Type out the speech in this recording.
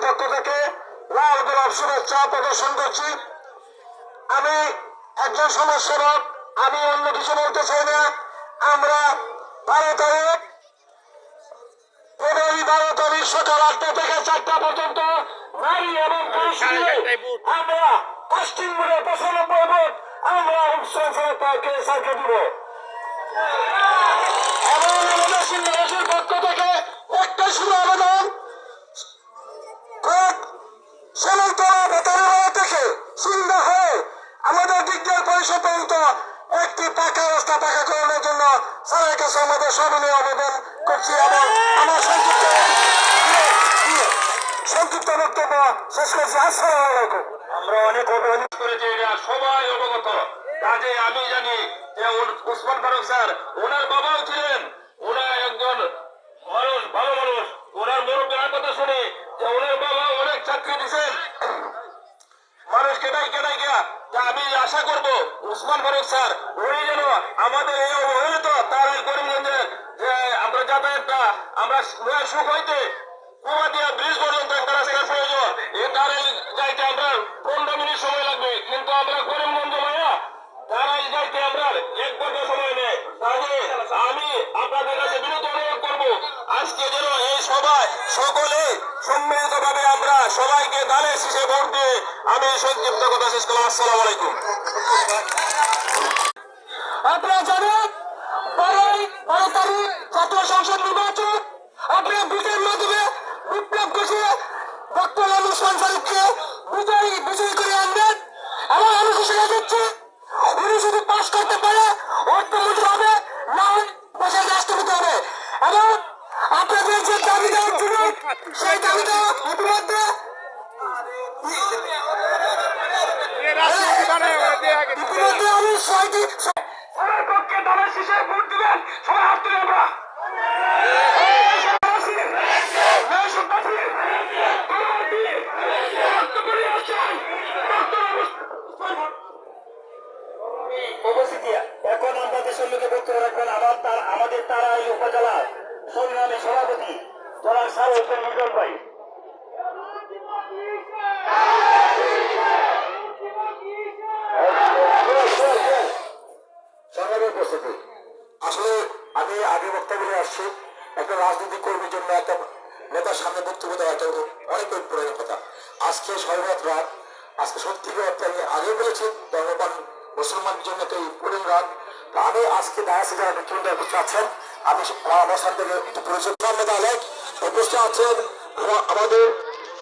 পক্ষ থেকে লাল গোলাপ শুভেচ্ছা প্রদর্শন করছি। আমি একজন সমাজসেবক, আমি অন্য কিছু বলতে চাই না। আমরা 12 তারিখ সকাল 8টা থেকে 4টা পর্যন্ত নারী এবং পুরুষ আমরা 5টি বুথে 95 ভোট আমরা উৎসবকে সার্কে দিব। এবং আমাদের সিংহাসের পক্ষ থেকে একটা শুরু আবেদন, সমতলা বেতারবাড়া থেকে সিংহা হয়ে আমাদের বিজ্ঞান পরিষদ পর্যন্ত একটি পাকা রাস্তা পাকা করানোর জন্য স্যারের কাছে আমাদের সবিনয় আবেদন করছি। এবং আমার সংক্ষিপ্ত বক্তব্য শেষ করছি। আসসালামু আলাইকুম। আমরা অনেক অবহেলিত করেছি, এটা সবাই অবগত। কাজে আমি জানি যে ওসমান ফারুক স্যার, ওনার বাবাও ছিলেন, ওনার একজন মানুষ, ভালো মানুষ। ওনার মুরব্বীর কথা শুনে যে ওনার বাবা অনেক চাকরি দিচ্ছেন মানুষকে কেটাই গিয়া। আমি আশা করব ওসমান ফারুক স্যার উনি যেন আমাদের এই অবহেলিত তার করিমগঞ্জের যে আমরা যাতায়াতটা আমরা সুখ হইতে কুমাদিয়া ব্রিজ পর্যন্ত একটা রাস্তার প্রয়োজন। এ তারাই যাইতে আমরা 15 মিনিট সময় লাগবে, কিন্তু আমরা করিমগঞ্জ মায়া তারাই যাইতে আমরা 1 ঘন্টা সময় নেই। তাহলে আমি আপনাদের কাছে বিনীত অনুরোধ করবো, আজকে যেন এই সভায় সকলে সম্মিলিত ভাবে আমরা সবাইকে দানের শীষে ভোট দিয়ে আমি সংক্ষিপ্ত কথা শেষ করলাম। আসসালামু আলাইকুম। আপনারা জানেন 12 তারিখ জাতীয় সংসদ নির্বাচন আপনারা বুথের মাধ্যমে বিপ্লব ঘোষিয়ে ডক্টর ওসমান ফারুককে বিজয়ী করে আনবেন। এবং আমি ঘোষণা দিচ্ছি, উনি যদি পাস করতে পারে অর্থমন্ত্রী হবে, না দেশের রাষ্ট্রপতি হবে। এবং আপনাদের যে দাবি দেওয়ার ছিল সেই দাবিটা ইতিমধ্যে আমি 6টি পক্ষে দলের শীষে ভোট দিবেন। সবাই হাত তুলে আমরা এখন আপনাদের সম্মুখে বক্তব্য রাখবেন আমাদের তারাই উপজেলা সংগ্রামী সভাপতি জনাব স্যার হোসেন মিটন ভাই। আসলে আমি আগে বক্তব্য আসছি, একটা রাজনৈতিক কর্মীর জন্য একটা নেতার সামনে বক্তব্য দেওয়া একটা অনেক প্রয়োজন কথা। আজকে সর্বত রাত, আজকে সত্যিকার অর্থে আমি আগে বলেছি ধর্মপান মুসলমানের জন্য একটা ইম্পর্টেন্ট রাত। আমি আজকে দায়াসে যারা ব্যক্তিবৃন্দ উপস্থিত আছেন, আমি আমার সাথে একটু পরিচয় নেতা উপস্থিত আছেন আমাদের